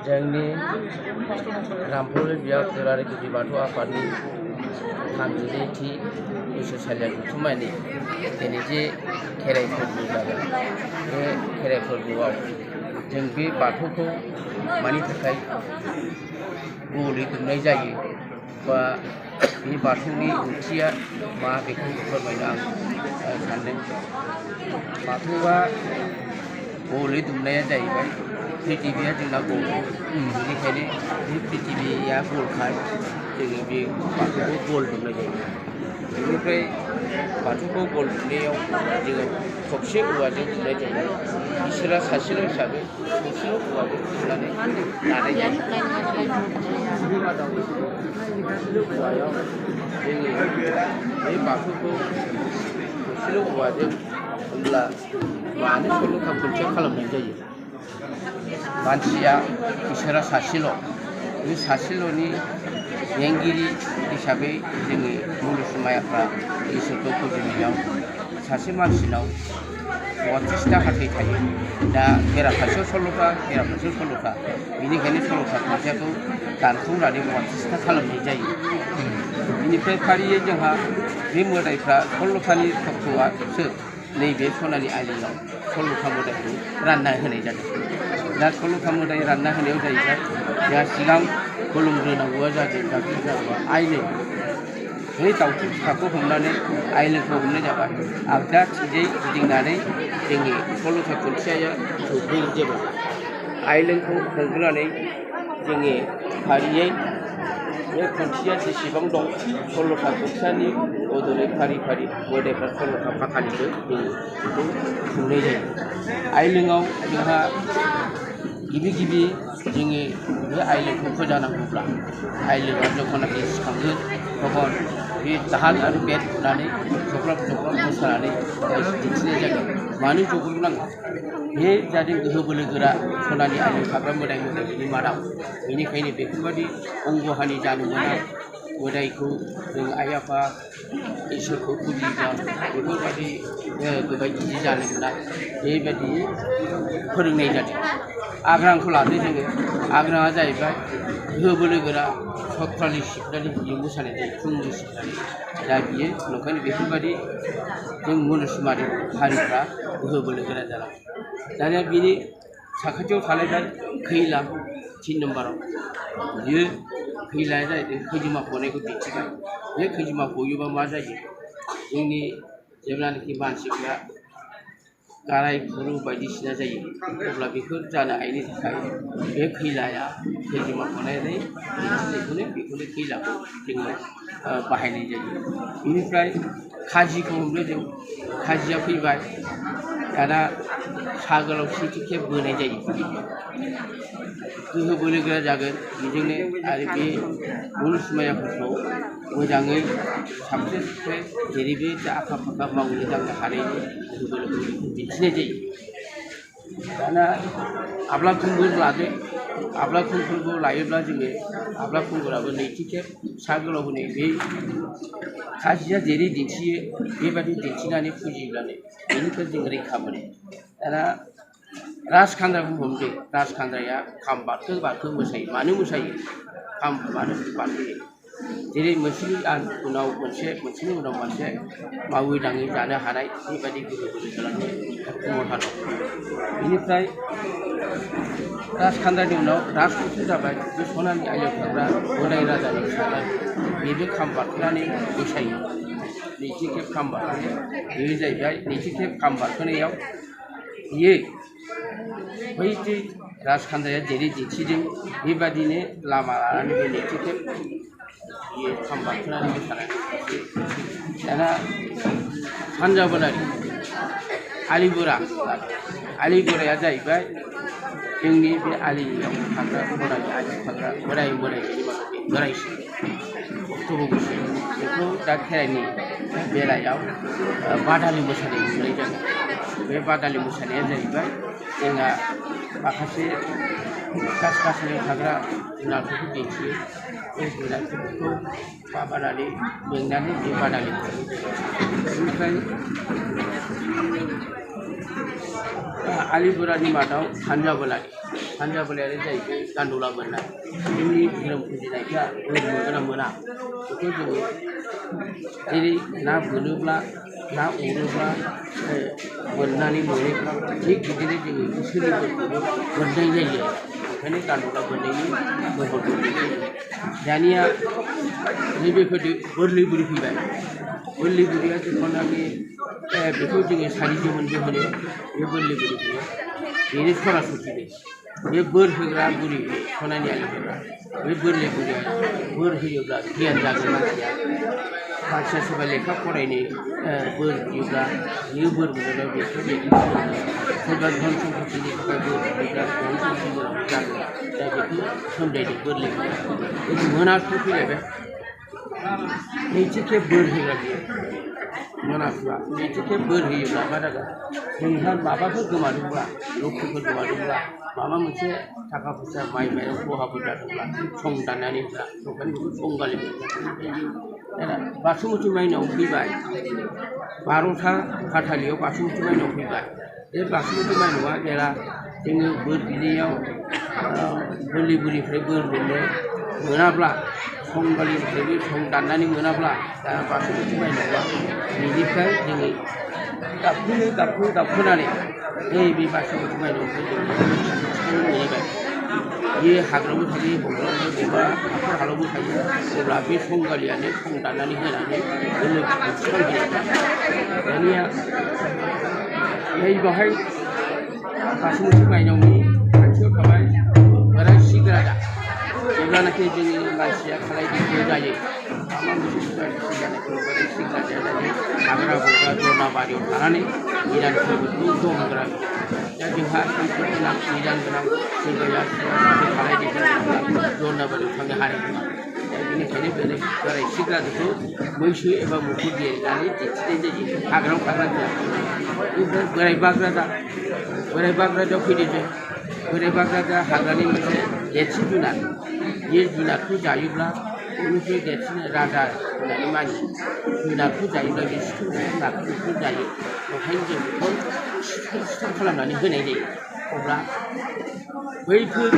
जोंनि रामफल बियाव दुलाराय गुदि बाथौ आफादनि 32थि बोसोरसालिया जथुम्मानि दिनै जे खेराइ फोरबो जागोन बे खेराइ फोरबोआव जों बे बाथौखौ मानि थाखाय गलि दुमनाय जायो बा बे बाथौनि ओंथिया मा बेखौ फोरमायनो आं सानदों। बाथौआ गलि दुमनाया जाहैबाय पृथिबिया जोंना गल बेनिखायनो बे पृथिबिया गलखाय जोङो बे बाथौखौ गल दुमनाय जायो। बेनिफ्राय बाथौखौ गल दुमनायाव जोङो थरसे औवाजों दुमनाय जायो। इसोरा सासेल' हिसाबै थरसेल' औवाजों दुमनानै लानाय जायो। बिनि मादाव थरसेल' औवायाव जोङो बे बाथौखौ थरसेल' औवाजों होनब्ला मानो सल'खा खुन्थिया खालामनाय जायो। मानसिया इसोरा सासेल' बे सासेल'नि बेंगिरि हिसाबै जोङो मुलुगमायाफ्रा इसोरखौ फुजिनायाव सासे मानसिनाव 32टा हाथाइ थायो। दा बेराफारसेयाव 16टा बेराफारसेयाव 16टा बेनिखायनो 16टा खुन्थियाखौ दानखावनानै 32टा खालामनाय जायो। बेनिफ्राय फारियै जोंहा बे मोदाइफ्रा 16टानि तत्त्वआसो नैबे सनानि आलियाव 16टा मोदाइखौ रानना होनाय जादों। दा 16टा मोदाइ रानना होनायाव जाहैबाय जोंहा सिगां खुलुमग्रोनांगौआ जादों दाउथु जाबा आइलो बे दाउथु फिसाखौ हमनानै आइलोखौ हमनाय जाबाय। आगदाथिंजाय गिदिंनानै जोंनि 16टा खुन्थियाया सौफैजोबो। आइलोखौ हमग्रोनानै जोङो फारियै बे खुन्थिया जेसेबां दं 16टा खुन्थियानि बदलै फारि फारि मोदाइफ्रा 16टा फाखानिबो जोङो बेखौ खुंनाय जायो। आइलोआव जोंहा गिबि जोङो बे आइलोखौ फोजानांगौब्ला आइलोआ जेब्लानाखि सिखांगोन तखन बे दाहाल आरो बेट बुनानै जग्राब मोसानानै दिन्थिनाय जागोन। मानो जग्रबनांगौ? बे जादों गोहो बोलो गोरा सनानि आइलो थाग्रा मोदाइनि मादाव। बेनिखायनो बेफोरबायदि अंगहानि जानो मोना। मोदाइखौ जों आइ आफा इसोरखौ फुजियोब्ला बेफोरबायदि गोबाय गिदिर जानो मोना बेबायदि फोरोंनाय जादों। आग्रांखौ लादो जोङो। आग्राङा जाहैबाय गोहो बोलो गोरा सत्रालि सिबनानै बियो मोसानाय जायो थुंग्रि सिबनानै। दा बियो नंखायनो बेफोरबायदि जों मुलुगमानि हारिफ्रा गोहो बोलो गोरा जालाङो। दानिया बिनि साखाथियाव थालायबाय खैला 3 नम्बराव बियो खैलाया जाहैदों खैजिमा गनायखौ दिन्थिबाय। बे खैजिमा गयोबा मा जायो? जोंनि जेब्लानाखि मानसिफ्रा गाराय खुरु बायदिसिना जायो अब्ला बेफोर जानो हायैनि थाखाय बे खैलाया खैजिमा गनानै बेखौनो खैलाखौ जोङो बाहायनाय जायो। बेनिफ्राय खाजिखौ हमदो जों। खाजिया फैबाय दाना सा गोलाव 7थि खेब बोनाय जायो। गोहो बोलो गोरा जागोन बेजोंनो आरो बे मुलुगमायाफोरखौ मोजाङै साबसिन जेरैबो आखा फाखा मावनो दांनो हानायनि गोहो बोलोखौ दिन्थिनाय जायो। दाना आब्ला खुंगुर लादो। आब्ला खुंगुरखौ लायोब्ला जोङो आब्ला खुंगुराबो 2थि खेब सा गोलाव होनाय बे खाजिया जेरै दिन्थियो बेबायदि दिन्थिनानै फुजियोब्लानो बेनिफ्राय जों रैखा मोनो। दाना राजखान्द्राखौ हमदो। राजखान्द्राया खाम बारखो मोसायो। मानो मोसायो? खाम मानो बारखोयो? जेरै मोनसेनि उनाव मोनसेनि उनाव मोनसे मावै दाङै जानो हानाय बेबायदि गोहो बोलो खालामनो क्षमता दं। बेनिफ्राय राजखान्द्रानि उनाव राजपुत जाबाय। बे सनानि आइलोआव थाग्रा मोदाइ राजानि फिसाज्ला बेबो खाम बारखोनानै मोसायो। 2थि खेब खाम बारखोनाय बेयो जाहैबाय 2थि खेब खाम बारखोनायाव बियो बै राजखान्द्राया जेरै दिन्थिदों बेबादिनो लामा लानानै बे 2थि खेब बियो खाम बारखोनानै मोसानानै दाना सानजा बोराइ आलि बोराया जाहैबाय जोंनि बे आलियाव थाग्रा सनानि आलियाव थाग्रा बोराइनि माखासे बोराइसिन भक्तबंश बेखौ दा खेराइनि बेलायाव बादालि मोसानाय नुनाय जादों। बे बादालि मोसानाया जाहैबाय जोंहा माखासे काछाराव थाग्रा जुनारफोरखौ दिन्थियो। बे जुनारफोरखौ माबानानै बेंनानै बे बादालि मोसानाय जायो। बेनिफ्राय आलिपुरानि मादाव सानजा बोलारि जाहैबाय गान्दुला बोननाय जोंनि धोरोम फुजिनायफ्रा बोर मोनगोना मोना बेखौ जोङो जेरै ना बोनोब्ला ना अरोब्ला बोननानै मोनोब्ला थिग बिदिनो जोङो इसोरनि बोरखौबो मोननाय जायो ओंखायनो गान्दुला बोननायनि महरखौ दानिया नैबेफोरदो बोरलि बुरि फैबाय बोरलि बुरिया जेखनाखि बेखौ जोङो सारिजों मोनबो होनो बे बोरलि बुरि फैयो बेनो सरासति बे बोर होग्रा बुरि सनानि आलि होग्रा बे बोरलि बुरिया बोर होयोब्ला गियान जागोन मानसिया सोरबा लेखा फरायनो बोर बियोब्ला बियो बोर मोनोब्ला बेफोरबायदि सोरबा धन सम्पतिनि थाखाय बोर बियोब्ला धन सम्पति जागोन दा बेखौ सोमजायदों बोरलि मोनासु फैलायबाय नैथि खेब बोर होग्रा बियो मोनासुआ नैथि खेब बोर होयोब्ला मा जागोन जोंहा माबाफोर गोमादोंब्ला लक्ष्यफोर गोमादोंब्ला माबा मोनसे थाखा फैसा माइ माइरं खहाफोर जादोंब्ला सं दाननानै होब्ला ओंखायनो बेखौ संगालि बासुमति माइनाव फैबाय 12था फाथालियाव बासुमति माइनाव फैबाय बे बासुमति माइनावा जेला जोङो बोर बिनायाव बोरलि बुरिनिफ्राय बोर मोनाब्ला संगालिनिफ्रायबो सं दाननानै मोनाब्ला दा बासुमति माइनावा बेनिफ्राय जोङो गाबखोनानै बे बासुमति माइनावखौ जोङो मोनहैबाय बे हाग्रायावबो थायो बबेबा हाखर हालावबो थायो अब्ला बे संगालियानो सं दाननानै होनानै जोङो थिखांहोयो दानिया नै बेवहाय बासुमति माइनावनि खाथियाव थाबाय बोराय सिगराजा जेब्लानाखि जोंनि मानसिया खालाय दैखौ जायो माबा मोनसे सुगारथि जानायखौ बोराय सिगराजाया जायो हाग्रा बंग्रा जरनाबारियाव थानानै निदान खैफोदखौ दमग्रा दा जोंहा खैफोद गोनां निदान गोनां सोरबाया खालाय दैखौ जरनाबारियाव थांनो हानाय नङा दा बेनिखायनो बोराय सिगराजाखौ मैसो एबा मुफुर देरनानै दिन्थिनाय जायो हाग्रायाव थाग्रा जाया बोराय बाग्राजायाव फैदों जों बोराय बाग्राजा हाग्रानि मोनसे देरसिन जुनार बे जुनारखौ जायोब्ला बयनिख्रुइ देरसिन राजा होननानै मानियो जुनारखौ जायोब्ला बे सिथम नाखौ जायो ओंखायनो जों बेखौ सिथम खालामनानै होनाय जायो अब्ला बैफोर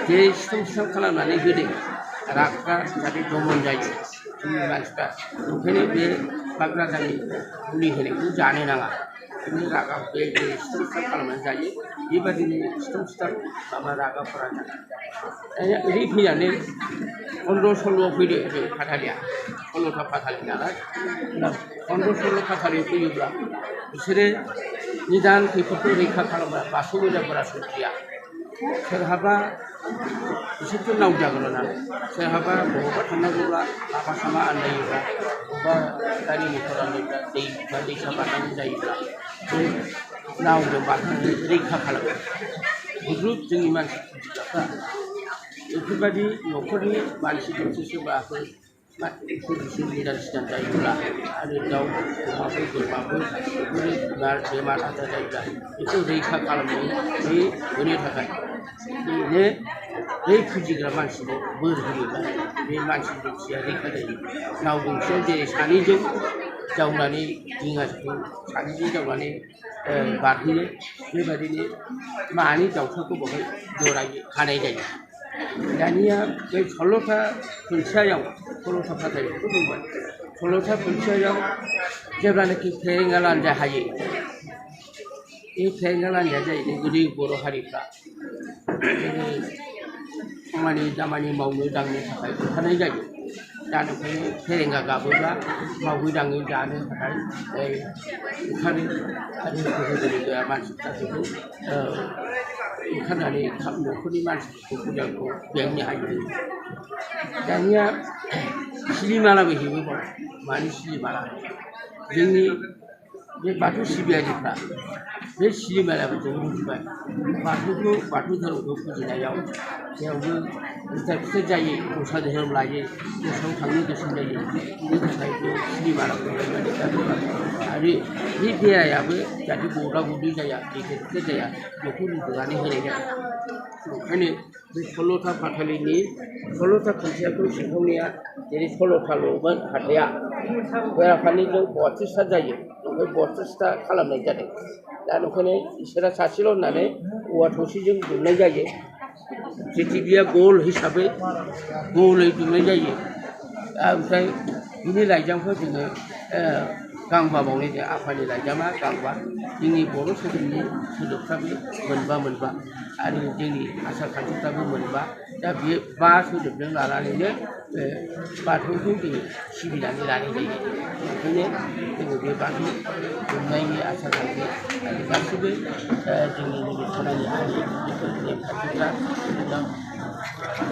जे सिथम खालामनानै होदों रागफ्रा जाहाथे दमन जायो जोंनि मानसिफ्रा ओंखायनो बे बाग्राजानि मुलि होनायखौ जानो नाङा बिदिनो रागा बे सिथम खालामनानै जायो बेबादिनो सिथम माबा रागाफोरा जायो ओरै फैनानै 15-16 फैदो जों फाथालिया 16था फाथालि नालाय 15-16 फाथालियाव फैयोब्ला बिसोरो निदान खैफोदखौ रैखा खालामग्रा बाथौ मोजांफोरा सन्थिया सोरहाबा बिसोरथ' नाव जागोन नालाय सोरहाबा बबावबा थांनांगौब्ला लामा सामा आन्दायोब्ला बबेबा गारि मटर आन्दायोब्ला दैसा बारनांगौ जायोब्ला बे नावजों बारनानै रैखा खालामो गुग्रुब जोंनि मानसि फुजिग्राफ्रा बेफोरबायदि न'खरनि मानसि दुमसि सोरबाफोर निदान सिदान जायोब्ला आरो दाउ अमाफोर बोरमाफोर बेफोरो बेमार आजार जायोब्ला बेखौ रैखा खालामनानै होनो थाखाय बेनो बै फुजिग्रा मानसिनो बोर होयोब्ला बे मानसि दुमसिया रैखा जायो नाव गंसेयाव जेरै सानैजों जावनानै दिङाजों सानैजों जावनानै बारहोयो बेबायदिनो मानै दाउसाखौ बेवहाय जरायो खानाय जायो दानिया बे 16था खुन्थियायाव 16था फाथालिखौ बुंबाय 16था खुन्थियायाव जेब्लानाखि फेरेंगा लान्जा हायो बे फेरेंगा लान्जाया जाहैबाय गोदै बर' हारिफ्रा खामानि दामानि मावनो दांनो थाखाय ओंखारनाय जायो दा ओंखायनो फेरेंगा गाबोब्ला मावै दाङै जानो थाखाय ओंखारो आरो गोहोगोरा मानसिफ्रा बेखौ ओंखारनानै न'खरनि मानसिफोरखौ फुजाखौ बेंनो हायो दानिया सिलिमालाबो हेबो मानि सिलिमाला जोंनि बे बाथौ सिबियारिफ्रा बे सिलिमालाबो जों रुजुबाय बाथौ धोरोमखौ फुजिनायाव जेरावबो फिथाइ जायो दस्रा धोरोम लायो दस्रायाव थांनो गोसो जायो बिनि थाखाय बे सिलिमालाखौ लायनानै आरो बे बेरायाबो जाहाथे गला गुदै जाया गेदेर जाया बेखौ रुजुनानै होनाय जायो ओंखायनो बे 16था फाथालिनि 16था खुन्थियाखौ सिनखावनाया जेरै 16थाल'मोन हाथाया बेराफारनैजों 32था जायो ओमफ्राय 32था खालामनाय जादों दा नंखायनो इसोरा सासेल' होननानै औवा थसेजों दुमनाय जायो प्रिथिबिया गल हिसाबै गलै दुमनाय जायो ओमफ्राय बिनि लाइजामखौ जोङो गांबा बावनाय जायो आफानि लाइजामा गांबा जोंनि बर' सोदोबनि सोदोबफ्राबो मोनबा आरो जोंनि आसार खान्थिफ्राबो मोनबा दा बे 5 सोदोबजों लानानैनो बाथौखौ जोङो सिबिनानै लानाय जायो ओंखायनो जोङो बे बाथौ दुमनायनि आसार खान्थि आरो गासैबो जोंनि नैबे खामानि हारि बेफोर नेमखान्थिफ्रा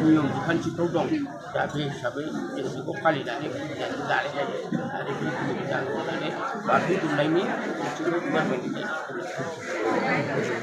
नियम बिखान्थिफ्राव दं दा बे हिसाबै जों बेखौ फालिनानै फुजिनानै लानाय जायो आरो बे फुजिनानै बाथौ दुमनायनि ओंथिखौ फोरमायनाय जायो।